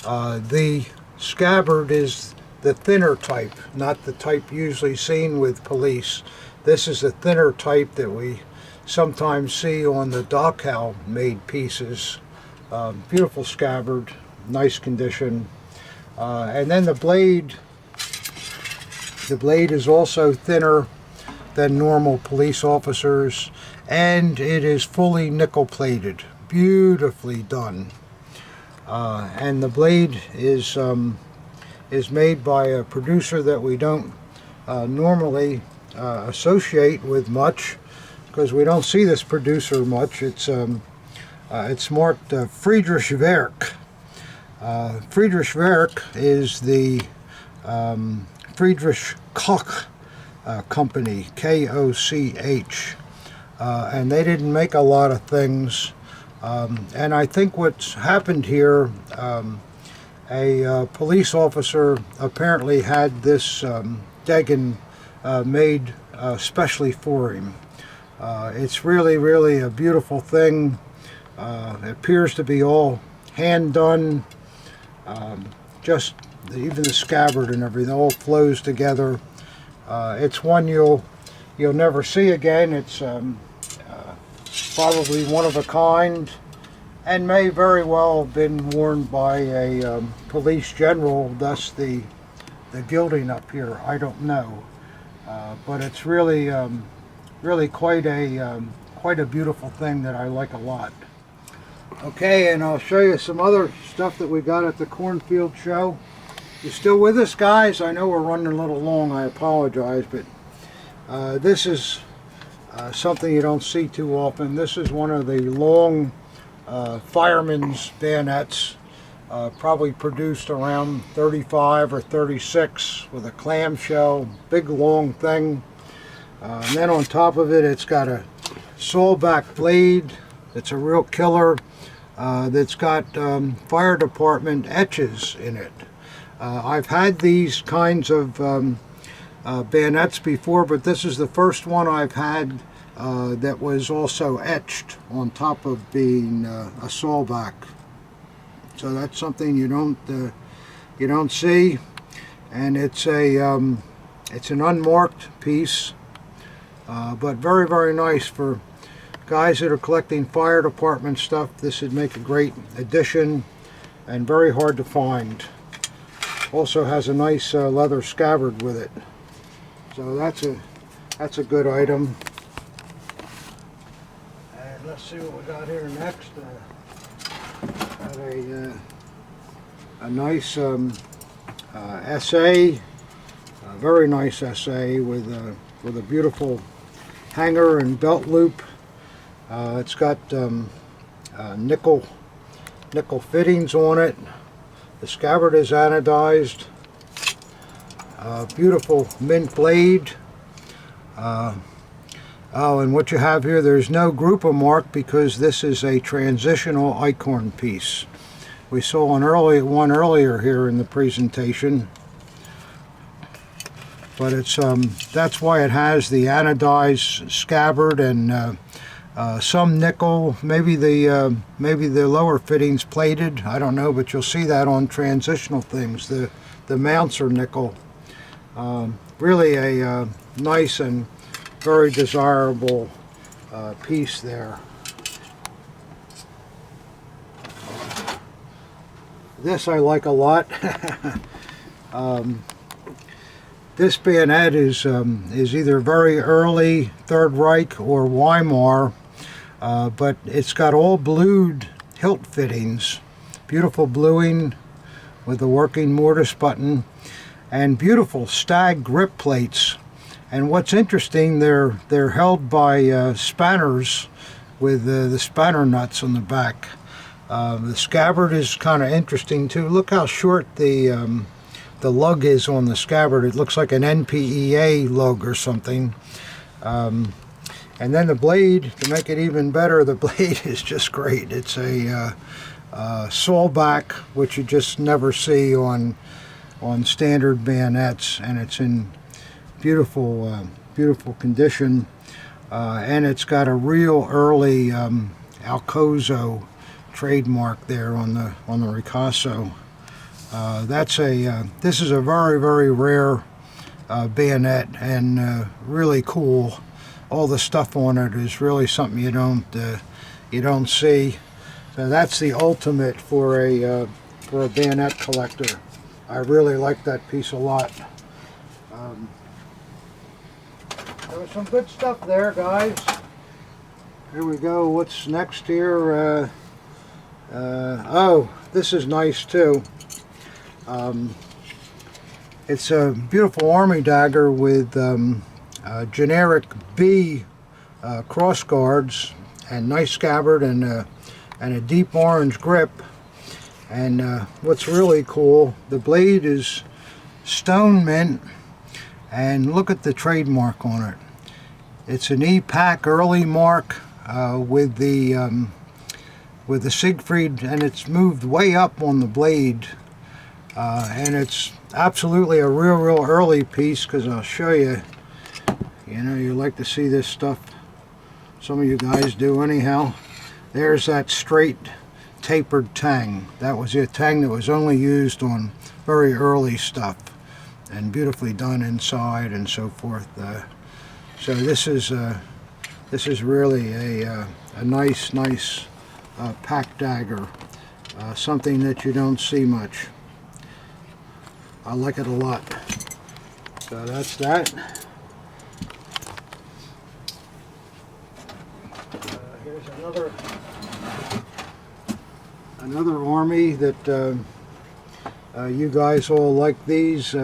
The scabbard is the thinner type, not the type usually seen with police. This is the thinner type that we sometimes see on the Dachau made pieces. Beautiful scabbard, nice condition. And then the blade is also thinner than normal police officers, and it is fully nickel plated, beautifully done. And the blade is made by a producer that we don't normally associate with much, because we don't see this producer much. It's marked Friedrich Werk. Friedrich Werk is the Friedrich Koch company, K-O-C-H, and they didn't make a lot of things. And I think what's happened here, a police officer apparently had this Degen made specially for him. It's really a beautiful thing. It appears to be all hand done. Just even the scabbard and everything all flows together. It's one you'll never see again. It's probably one of a kind, and may very well have been worn by a police general, thus the gilding up here. I don't know, but it's really quite a beautiful thing that I like a lot. Okay, and I'll show you some other stuff that we got at the Cornfield Show. You still with us, guys? I know we're running a little long, I apologize, but this is something you don't see too often. This is one of the long fireman's bayonets, probably produced around 35 or 36 with a clamshell, big long thing. And then on top of it, it's got a sawback blade. It's a real killer. That's got fire department etches in it. I've had these kinds of bayonets before, but this is the first one I've had that was also etched on top of being a sawback. So that's something you don't see. and it's an unmarked piece, but very, very nice for guys that are collecting fire department stuff. This would make a great addition, and very hard to find. Also has a nice leather scabbard with it, so that's a good item. And let's see what we got here next. Got a nice SA, a very nice SA with a beautiful hanger and belt loop. It's got nickel fittings on it. The scabbard is anodized. Beautiful mint blade. Oh, and what you have here, there's no grouper mark because this is a transitional icorn piece. We saw one earlier here in the presentation, but it's that's why it has the anodized scabbard and some nickel. Maybe the lower fittings plated. I don't know, but you'll see that on transitional things. The mounts are nickel. Really a nice and very desirable piece there. This I like a lot. This bayonet is either very early Third Reich or Weimar, but it's got all blued hilt fittings, beautiful bluing with the working mortise button, and beautiful stag grip plates. And what's interesting, they're held by spanners with the spanner nuts on the back. The scabbard is kind of interesting too. Look how short the lug is on the scabbard. It looks like an NPEA lug or something. And then the blade, to make it even better, the blade is just great. It's a sawback, which you just never see on standard bayonets, and it's in beautiful condition, and it's got a real early Alcozo trademark there on the ricasso. This is a very, very rare bayonet, and really cool. All the stuff on it is really something you don't see. So that's the ultimate for a bayonet collector. I really like that piece a lot. There was some good stuff there, guys. Here we go. What's next here? Oh, this is nice too. It's a beautiful army dagger with generic B cross guards and nice scabbard and a deep orange grip. And what's really cool, the blade is stone mint, and look at the trademark on it. It's an E-Pack early mark with the Siegfried, and it's moved way up on the blade, and it's absolutely a real early piece, because I'll show you. You know, you like to see this stuff. Some of you guys do anyhow. There's that straight tapered tang. That was a tang that was only used on very early stuff, and beautifully done inside and so forth. So this is really a nice pack dagger, something that you don't see much. I like it a lot. So that's that. Here's another army that you guys all like these.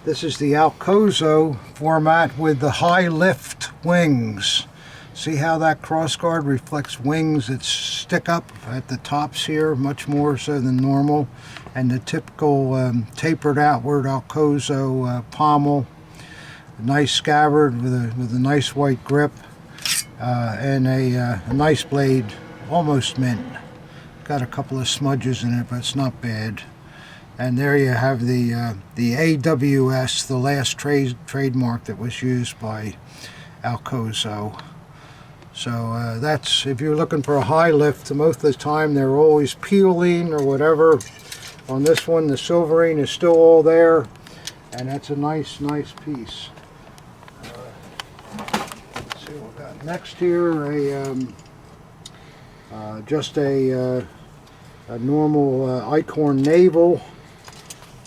This is the Alcozo format with the high lift wings. See how that crossguard reflects wings that stick up at the tops here, much more so than normal, and the typical tapered outward Alcozo pommel. A nice scabbard with a nice white grip, and a nice blade, almost mint. Got a couple of smudges in it, but it's not bad. And there you have the AWS, the last trademark that was used by Alcozo. So that's, if you're looking for a high lift, most of the time they're always peeling or whatever. On this one, the silvering is still all there. and that's a nice piece. Let's see what we got next here. Just a normal Eichhorn navel.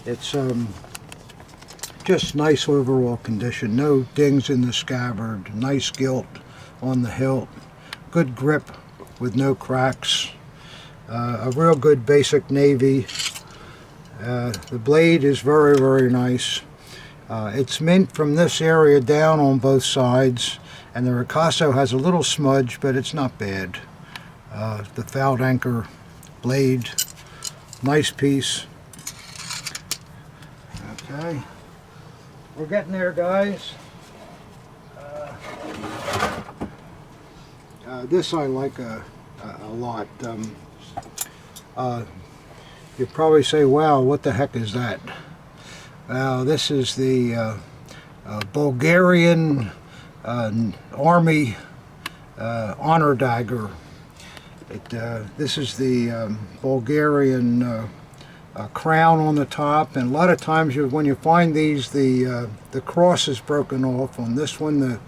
It's just nice overall condition. No dings in the scabbard. Nice gilt on the hilt. Good grip with no cracks. A real good basic navy. The blade is very nice. It's mint from this area down on both sides, and the ricasso has a little smudge, but it's not bad. The fouled anchor blade, nice piece. Okay, we're getting there, guys. This I like a lot. You probably say, wow, what the heck is that? Well, this is the Bulgarian Army honor dagger. This is the Bulgarian crown on the top, and a lot of times when you find these, the cross is broken off. On this one,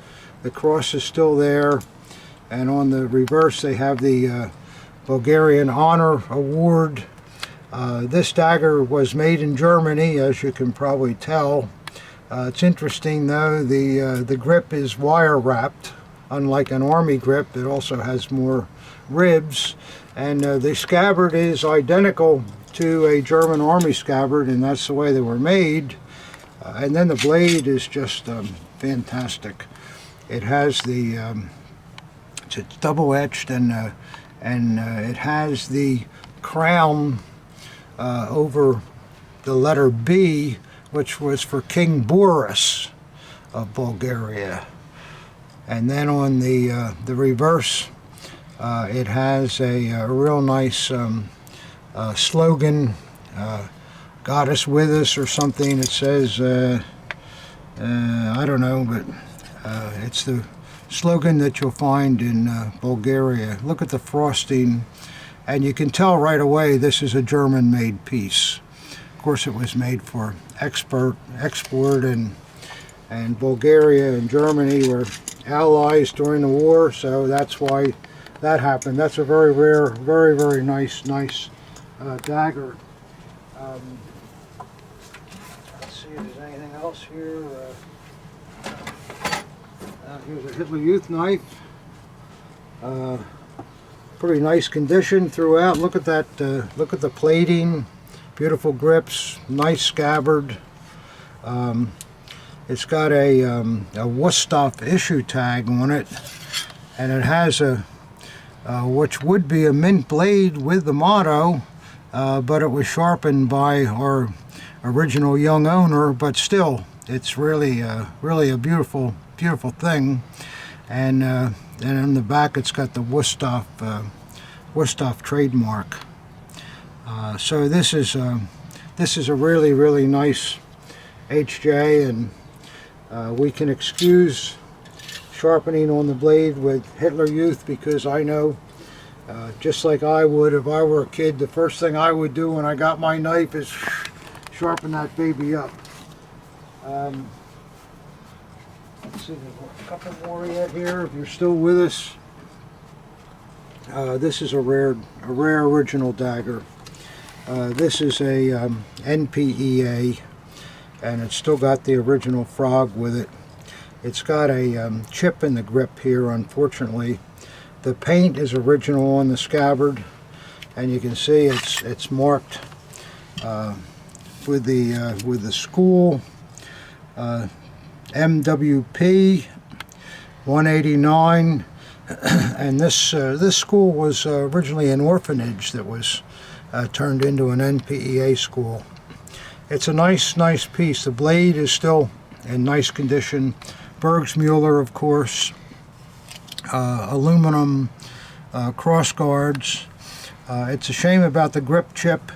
the cross is still there, and on the reverse they have the Bulgarian Honor Award. This dagger was made in Germany, as you can probably tell. It's interesting though, the grip is wire wrapped. Unlike an army grip, it also has more ribs, and the scabbard is identical to a German army scabbard, and that's the way they were made. And then the blade is just fantastic. It has it's double-etched, and it has the crown over the letter B, which was for King Boris of Bulgaria. And then on the reverse, it has a real nice slogan, "God is with us" or something. It says, I don't know, but it's the slogan that you'll find in Bulgaria. Look at the frosting, and you can tell right away this is a German-made piece. Of course, it was made for export, and Bulgaria and Germany were allies during the war, so that's why that happened. That's a very rare, very nice dagger. Let's see if there's anything else here. Here's a Hitler Youth knife. Pretty nice condition throughout. Look at that. Look at the plating. Beautiful grips. Nice scabbard. It's got a Wusthof issue tag on it, and it has which would be a mint blade with the motto, but it was sharpened by our original young owner. But still, it's really a beautiful thing. And on the back, it's got the Wusthof trademark. So this is a really nice HJ, and we can excuse sharpening on the blade with Hitler Youth, because I know, just like I would if I were a kid, the first thing I would do when I got my knife is sharpen that baby up. Let's see, there's a couple more yet here if you're still with us. This is a rare original dagger. This is a NPEA, and it's still got the original frog with it. It's got a chip in the grip here, unfortunately. The paint is original on the scabbard, and you can see it's marked with the school MWP 189, and this school was originally an orphanage that was turned into an NPEA school. It's a nice piece. The blade is still in nice condition. Bergsmuller, of course. Aluminum cross guards. It's a shame about the grip chip,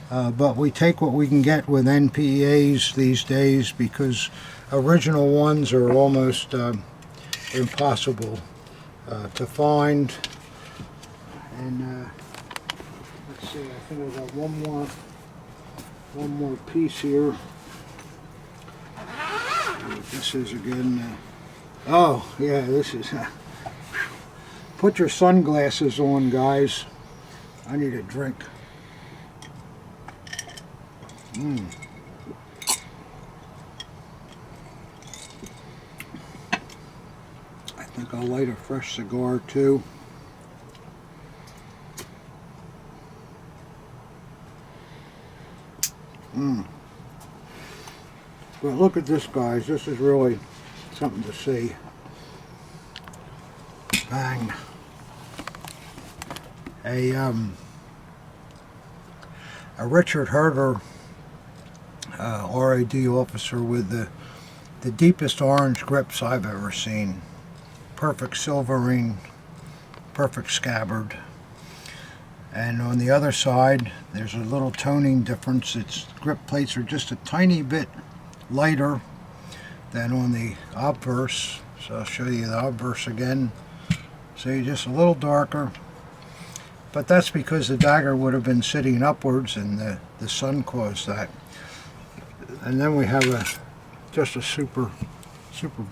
but we take what we can get with NPEAs these days, because original ones are almost impossible to find. And let's see, I think we got one more piece here. what this is again. Oh, yeah, this is... put your sunglasses on, guys. I need a drink. I think I'll light a fresh cigar, too. But look at this, guys. This is really something to see. Bang. A Richard Herder RAD officer with the deepest orange grips I've ever seen. Perfect silvering, perfect scabbard. And on the other side, there's a little toning difference. Its grip plates are just a tiny bit lighter than on the obverse. So I'll show you the obverse again. See, just a little darker. But that's because the dagger would have been sitting upwards and the sun caused that. And then we have just a super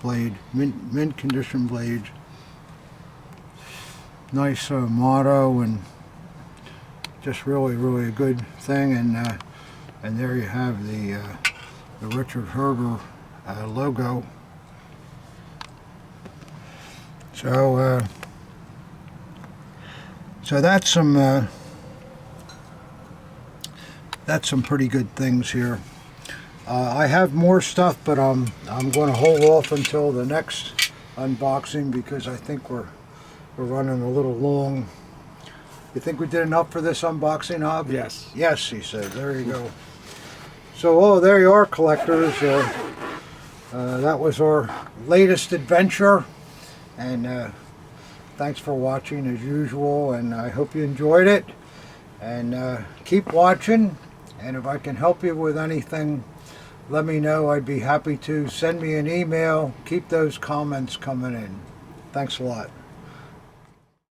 blade, mint condition blade. Nice motto, and just really a good thing. And there you have the Richard Herder logo. So that's some pretty good things here. I have more stuff, but I'm going to hold off until the next unboxing because I think we're running a little long. You think we did enough for this unboxing, Hob? Yes. Yes, he said. There you go. So, there you are, collectors. That was our latest adventure, and thanks for watching as usual, and I hope you enjoyed it. And keep watching, and if I can help you with anything, let me know. I'd be happy to. Send me an email. Keep those comments coming in. Thanks a lot.